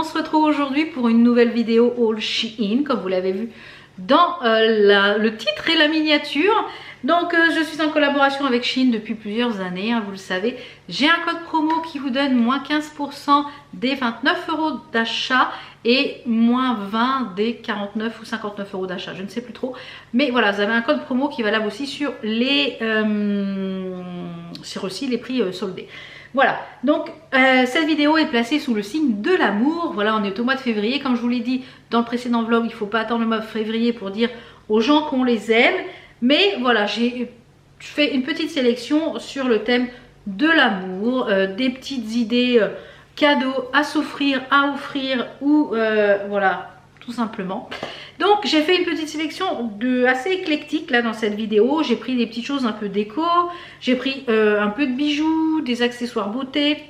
on se retrouve aujourd'hui pour une nouvelle vidéo haul Shein, comme vous l'avez vu dans le titre et la miniature. Donc je suis en collaboration avec Shein depuis plusieurs années, hein, vous le savez. J'ai un code promo qui vous donne moins 15% des 29 € d'achat et moins 20 des 49 ou 59 € d'achat, je ne sais plus trop. Mais voilà, vous avez un code promo qui est valable aussi sur les, prix soldés. Voilà, donc cette vidéo est placée sous le signe de l'amour. Voilà, on est au mois de février. Comme je vous l'ai dit dans le précédent vlog, il ne faut pas attendre le mois de février pour dire aux gens qu'on les aime. Mais voilà, j'ai fait une petite sélection sur le thème de l'amour, des petites idées cadeaux à s'offrir, à offrir ou voilà, tout simplement. Donc j'ai fait une petite sélection assez éclectique là dans cette vidéo. J'ai pris des petites choses un peu déco, j'ai pris un peu de bijoux, des accessoires beauté,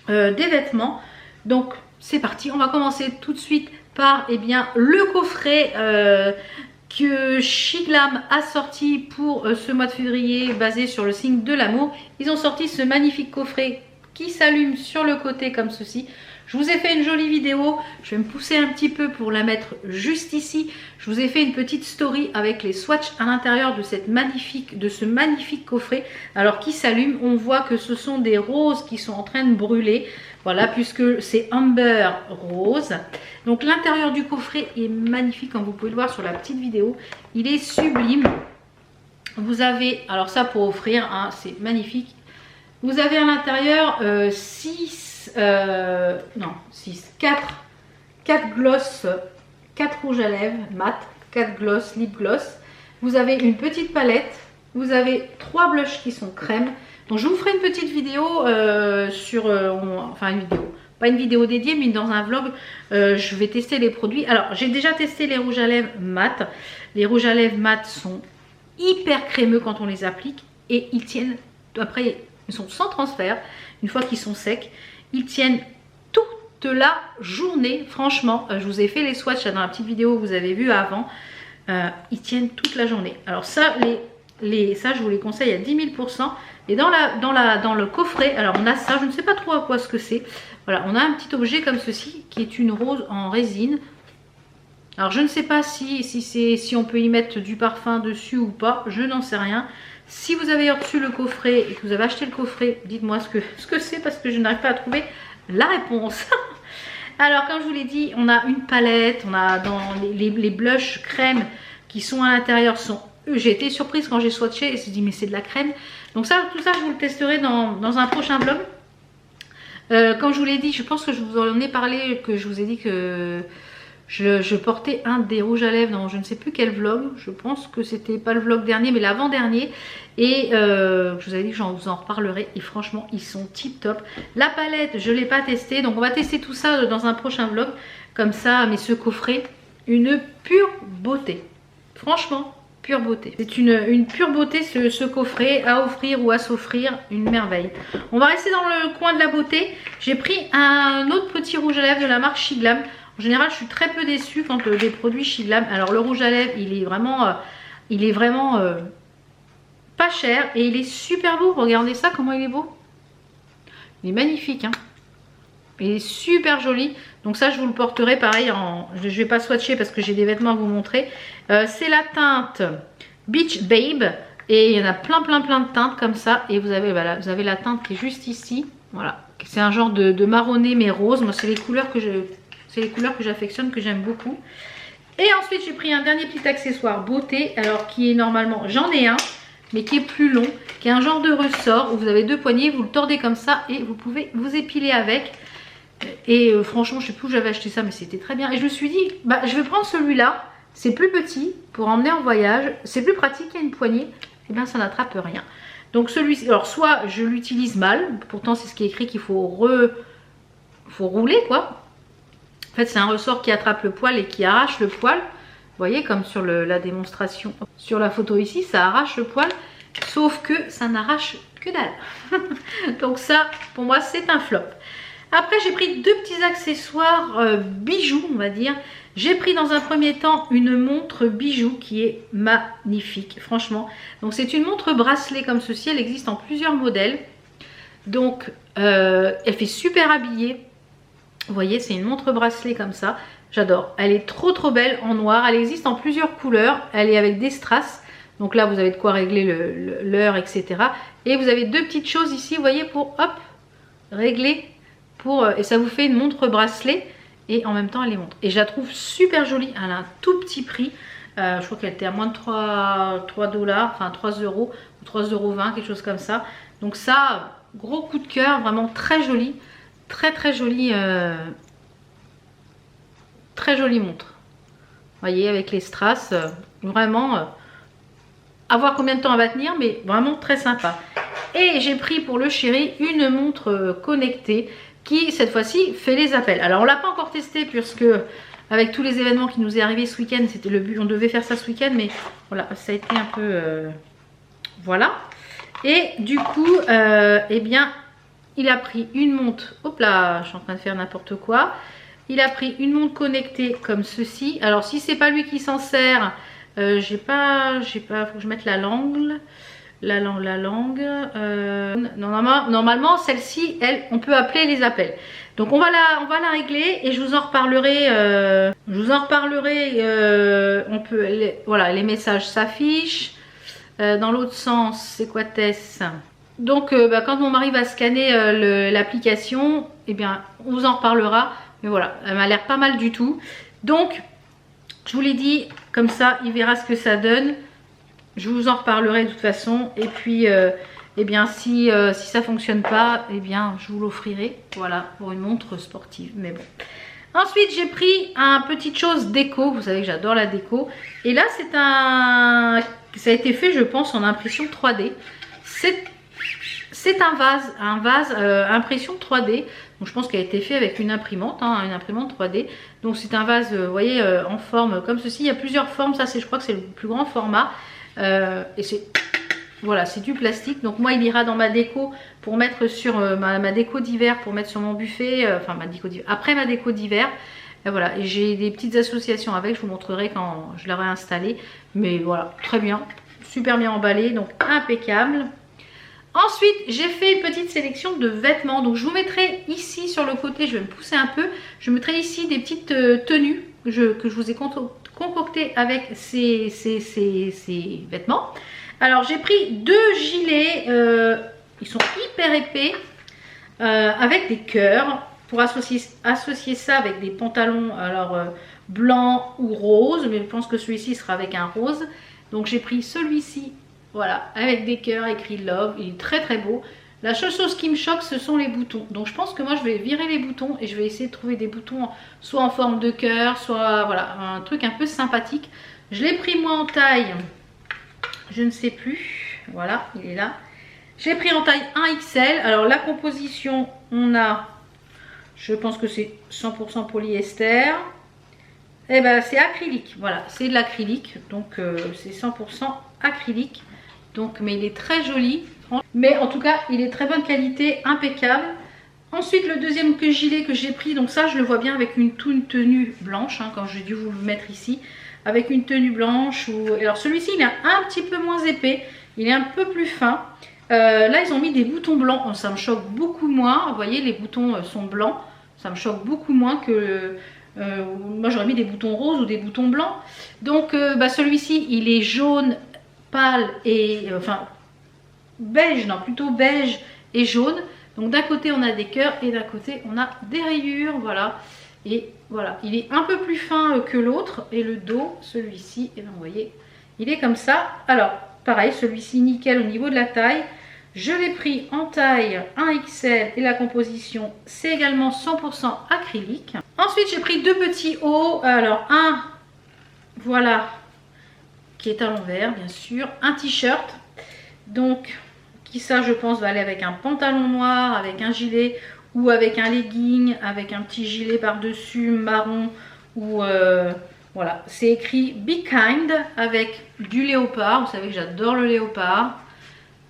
des vêtements. Donc c'est parti, on va commencer tout de suite par le coffret que Shiglam a sorti pour ce mois de février basé sur le signe de l'amour. Ils ont sorti ce magnifique coffret qui s'allume sur le côté comme ceci. Je vous ai fait une jolie vidéo, je vais me pousser un petit peu pour la mettre juste ici. Je vous ai fait une petite story avec les swatchs à l'intérieur de ce magnifique coffret. Alors qui s'allume, on voit que ce sont des roses qui sont en train de brûler. Voilà, puisque c'est Amber Rose. Donc l'intérieur du coffret est magnifique, comme vous pouvez le voir sur la petite vidéo. Il est sublime. Vous avez, alors ça pour offrir, hein, c'est magnifique. Vous avez à l'intérieur 4 gloss, 4 rouges à lèvres mat, 4 gloss, lip gloss. Vous avez une petite palette, vous avez 3 blushs qui sont crème. Donc je vous ferai une petite vidéo pas une vidéo dédiée, mais dans un vlog, je vais tester les produits. Alors j'ai déjà testé les rouges à lèvres mat. Les rouges à lèvres mat sont hyper crémeux quand on les applique et ils tiennent, après ils sont sans transfert, une fois qu'ils sont secs, ils tiennent toute la journée. Franchement, je vous ai fait les swatchs dans la petite vidéo que vous avez vu avant, ils tiennent toute la journée. Alors ça, ça je vous les conseille à 10 000%. Et dans le coffret, alors on a ça, je ne sais pas trop à quoi ce que c'est. Voilà, on a un petit objet comme ceci qui est une rose en résine. Alors je ne sais pas si on peut y mettre du parfum dessus ou pas, je n'en sais rien. Si vous avez reçu le coffret et que vous avez acheté le coffret, dites-moi ce que c'est parce que je n'arrive pas à trouver la réponse. Alors comme je vous l'ai dit, on a une palette, on a dans les blushs crème qui sont à l'intérieur sont... J'ai été surprise quand j'ai swatché et je me suis dit mais c'est de la crème. Donc ça, tout ça je vous le testerai dans un prochain vlog. Comme je vous l'ai dit, je pense que je vous en ai parlé, que je vous ai dit que je portais un des rouges à lèvres dans je ne sais plus quel vlog. Je pense que c'était pas le vlog dernier mais l'avant-dernier. Et je vous avais dit que je vous en reparlerai. Et franchement, ils sont tip top. La palette, je ne l'ai pas testée. Donc on va tester tout ça dans un prochain vlog. Comme ça, mais ce coffret, une pure beauté. Franchement, pure beauté. C'est une pure beauté ce coffret à offrir ou à s'offrir, une merveille. On va rester dans le coin de la beauté. J'ai pris un autre petit rouge à lèvres de la marque Shiglam. En général, je suis très peu déçue quand des produits Shiglam. Alors le rouge à lèvres, il est vraiment pas cher et il est super beau. Regardez ça, comment il est beau. Il est magnifique, hein. Il est super joli. Donc ça, je vous le porterai pareil. Je ne vais pas swatcher parce que j'ai des vêtements à vous montrer. C'est la teinte Beach Babe. Et il y en a plein de teintes comme ça. Et vous avez la teinte qui est juste ici. Voilà. C'est un genre de marronné mais rose. Moi, c'est les couleurs que j'affectionne, que j'aime beaucoup. Et ensuite, j'ai pris un dernier petit accessoire beauté. Alors, qui est normalement... J'en ai un, mais qui est plus long. Qui est un genre de ressort où vous avez 2 poignées. Vous le tordez comme ça et vous pouvez vous épiler avec. Et franchement, je sais plus où j'avais acheté ça, mais c'était très bien. Et je me suis dit, bah, je vais prendre celui-là. C'est plus petit pour emmener en voyage. C'est plus pratique, il y a une poignée. Et bien, ça n'attrape rien. Donc celui-ci, alors soit je l'utilise mal. Pourtant, c'est ce qui est écrit qu'il faut rouler, quoi. En fait, c'est un ressort qui attrape le poil et qui arrache le poil. Vous voyez, comme sur la démonstration. Sur la photo ici, ça arrache le poil. Sauf que ça n'arrache que dalle. Donc ça, pour moi, c'est un flop. Après, j'ai pris 2 petits accessoires bijoux, on va dire. J'ai pris dans un premier temps une montre bijou qui est magnifique, franchement. Donc, c'est une montre bracelet comme ceci. Elle existe en plusieurs modèles. Donc, elle fait super habillée. Vous voyez, c'est une montre bracelet comme ça. J'adore. Elle est trop belle en noir. Elle existe en plusieurs couleurs. Elle est avec des strass. Donc là, vous avez de quoi régler l'heure, etc. Et vous avez deux petites choses ici, vous voyez, pour hop, régler. Et ça vous fait une montre bracelet. Et en même temps, elle est montre. Et je la trouve super jolie. Elle a un tout petit prix. Je crois qu'elle était à moins de 3 $, enfin 3 €, ou 3,20 €, quelque chose comme ça. Donc ça, gros coup de cœur, vraiment très jolie. Très jolie. Très jolie montre. Vous voyez, avec les strass. Vraiment, à voir combien de temps elle va tenir, mais vraiment très sympa. Et j'ai pris pour le chéri une montre connectée qui, cette fois-ci, fait les appels. Alors, on l'a pas encore testé puisque... Avec tous les événements qui nous est arrivé ce week-end, c'était le but, on devait faire ça ce week-end, mais voilà, ça a été un peu... voilà. Et du coup, eh bien, il a pris une montre... Hop là, je suis en train de faire n'importe quoi. Il a pris une montre connectée comme ceci. Alors, si c'est pas lui qui s'en sert, faut que je mette la langue. Normalement, celle-ci, on peut appeler les appels. Donc on va la régler et je vous en reparlerai. Voilà, les messages s'affichent. Dans l'autre sens, c'est quoi Tess? Donc quand mon mari va scanner l'application, eh bien on vous en reparlera. Mais voilà, elle m'a l'air pas mal du tout. Donc je vous l'ai dit, comme ça il verra ce que ça donne. Je vous en reparlerai de toute façon. Et puis eh bien si ça fonctionne pas, eh bien je vous l'offrirai. Voilà, pour une montre sportive. Mais bon. Ensuite j'ai pris un petite chose déco. Vous savez que j'adore la déco. Et là ça a été fait, je pense, en impression 3D. C'est un vase impression 3D. Donc je pense qu'elle a été fait avec une imprimante 3D. Donc c'est un vase, vous voyez, en forme comme ceci. Il y a plusieurs formes. Ça, je crois que c'est le plus grand format. Et voilà, c'est du plastique. Donc moi, il ira dans ma déco pour mettre sur ma déco d'hiver, pour mettre sur mon buffet. Enfin, ma déco d'hiver. Après ma déco d'hiver. Et voilà, et j'ai des petites associations avec. Je vous montrerai quand je l'aurai installé. Mais voilà, très bien. Super bien emballé. Donc impeccable. Ensuite, j'ai fait une petite sélection de vêtements. Donc, je vous mettrai ici sur le côté, je vais me pousser un peu. Je mettrai ici des petites tenues que je vous ai concoctées avec ces vêtements. Alors, j'ai pris deux gilets. Ils sont hyper épais. Avec des cœurs. Pour associer ça avec des pantalons blancs ou roses. Mais je pense que celui-ci sera avec un rose. Donc, j'ai pris celui-ci. Voilà, avec des cœurs écrit love, il est très beau. La seule chose qui me choque, ce sont les boutons. Donc je pense que moi je vais virer les boutons et je vais essayer de trouver des boutons soit en forme de cœur, soit voilà, un truc un peu sympathique. Je l'ai pris moi en taille, je ne sais plus, voilà, il est là. Je l'ai pris en taille 1XL. Alors la composition, on a, je pense que c'est 100% polyester. Et ben c'est acrylique, voilà, c'est de l'acrylique, donc c'est 100% acrylique. Donc, mais il est très joli. Mais en tout cas, il est très bonne qualité, impeccable. Ensuite, le deuxième gilet que j'ai pris, donc ça, je le vois bien avec une tenue blanche, quand j'ai dû vous le mettre ici. Avec une tenue blanche. Alors, celui-ci, il est un petit peu moins épais. Il est un peu plus fin. Là, ils ont mis des boutons blancs. Ça me choque beaucoup moins. Vous voyez, les boutons sont blancs. Ça me choque beaucoup moins que... moi, j'aurais mis des boutons roses ou des boutons blancs. Donc, celui-ci, il est jaune pâle et beige, non plutôt beige et jaune. Donc d'un côté on a des cœurs et d'un côté on a des rayures, voilà. Et voilà, il est un peu plus fin que l'autre. Et le dos, celui-ci, et bien vous voyez, il est comme ça. Alors pareil, celui-ci nickel au niveau de la taille. Je l'ai pris en taille 1XL et la composition c'est également 100% acrylique. Ensuite j'ai pris deux petits hauts. Alors un, voilà, qui est à l'envers bien sûr, un t-shirt, donc qui ça je pense va aller avec un pantalon noir, avec un gilet ou avec un legging, avec un petit gilet par dessus marron ou voilà, c'est écrit Be Kind avec du léopard. Vous savez que j'adore le léopard,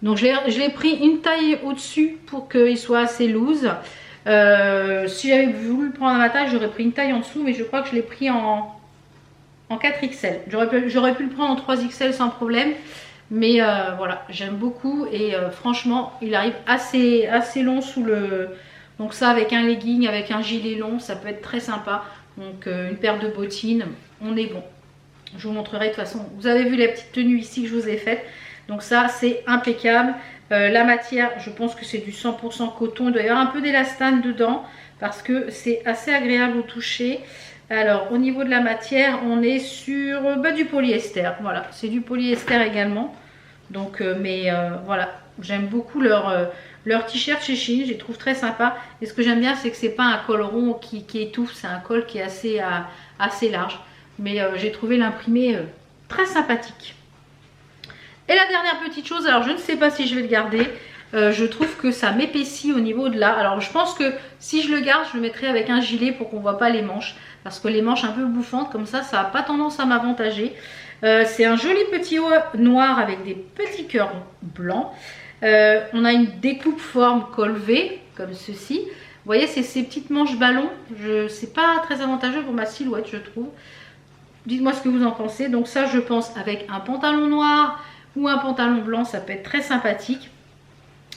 donc je l'ai pris une taille au dessus pour qu'il soit assez loose. Si j'avais voulu le prendre à ma taille, j'aurais pris une taille en dessous, mais je crois que je l'ai pris en 4XL. J'aurais pu le prendre en 3XL sans problème. Mais voilà, j'aime beaucoup. Et franchement, il arrive assez long sous Donc ça avec un legging, avec un gilet long, ça peut être très sympa. Donc une paire de bottines, on est bon. Je vous montrerai de toute façon. Vous avez vu la petite tenue ici que je vous ai faite. Donc ça c'est impeccable. La matière, je pense que c'est du 100% coton. Il doit y avoir un peu d'élastane dedans parce que c'est assez agréable au toucher. Alors au niveau de la matière, on est sur du polyester. Voilà, c'est du polyester également. Donc voilà, j'aime beaucoup leur t-shirt chez Shein, je les trouve très sympa. Et ce que j'aime bien, c'est que c'est pas un col rond qui étouffe, c'est un col qui est assez large. Mais j'ai trouvé l'imprimé très sympathique. Et la dernière petite chose, alors je ne sais pas si je vais le garder. Je trouve que ça m'épaissit au niveau de là. Alors je pense que si je le garde, je le mettrai avec un gilet pour qu'on ne voit pas les manches. Parce que les manches un peu bouffantes comme ça n'a pas tendance à m'avantager. C'est un joli petit haut noir avec des petits cœurs blancs. On a une découpe forme col V, comme ceci. Vous voyez, c'est ces petites manches ballons. C'est pas très avantageux pour ma silhouette, je trouve. Dites-moi ce que vous en pensez. Donc ça, je pense avec un pantalon noir ou un pantalon blanc, ça peut être très sympathique.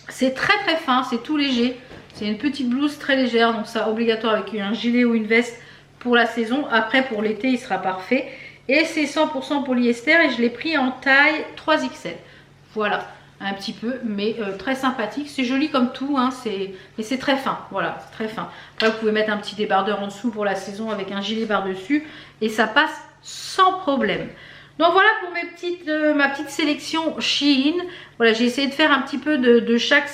C'est très très fin, c'est tout léger. C'est une petite blouse très légère, donc ça obligatoire avec un gilet ou une veste pour la saison. Après, pour l'été, il sera parfait. Et c'est 100% polyester et je l'ai pris en taille 3XL. Voilà, un petit peu, mais très sympathique. C'est joli comme tout, hein, mais c'est très fin. Voilà, c'est très fin. Après, vous pouvez mettre un petit débardeur en dessous pour la saison avec un gilet par-dessus. Et ça passe sans problème. Donc voilà pour ma petite sélection Shein. Voilà, j'ai essayé de faire un petit peu de chaque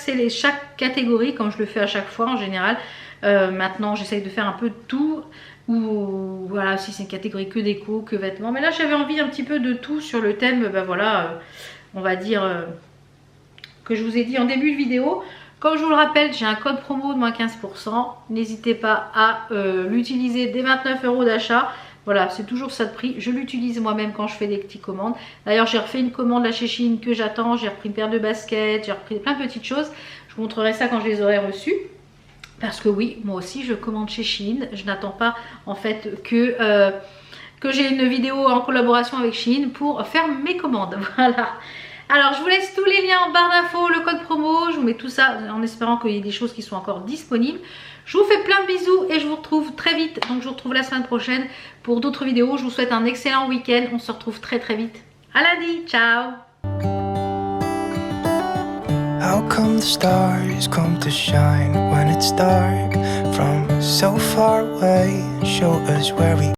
catégorie, comme je le fais à chaque fois en général. Maintenant, j'essaye de faire un peu de tout. Ou voilà, si c'est une catégorie que déco, que vêtements. Mais là, j'avais envie un petit peu de tout sur le thème, voilà, on va dire, que je vous ai dit en début de vidéo. Comme je vous le rappelle, j'ai un code promo de moins 15%. N'hésitez pas à l'utiliser dès 29 € d'achat. Voilà, c'est toujours ça de prix. Je l'utilise moi-même quand je fais des petites commandes. D'ailleurs, j'ai refait une commande là chez Shein que j'attends. J'ai repris une paire de baskets, j'ai repris plein de petites choses. Je vous montrerai ça quand je les aurai reçues. Parce que oui, moi aussi, je commande chez Shein. Je n'attends pas en fait que j'ai une vidéo en collaboration avec Shein pour faire mes commandes. Voilà. Alors, je vous laisse tous les liens en barre d'infos, le code promo. Je vous mets tout ça en espérant qu'il y ait des choses qui sont encore disponibles. Je vous fais plein de bisous et je vous retrouve très vite. Donc, je vous retrouve la semaine prochaine pour d'autres vidéos. Je vous souhaite un excellent week-end. On se retrouve très très vite. À lundi. Ciao. How come the stars come to shine when it's dark from so far away? Show us where we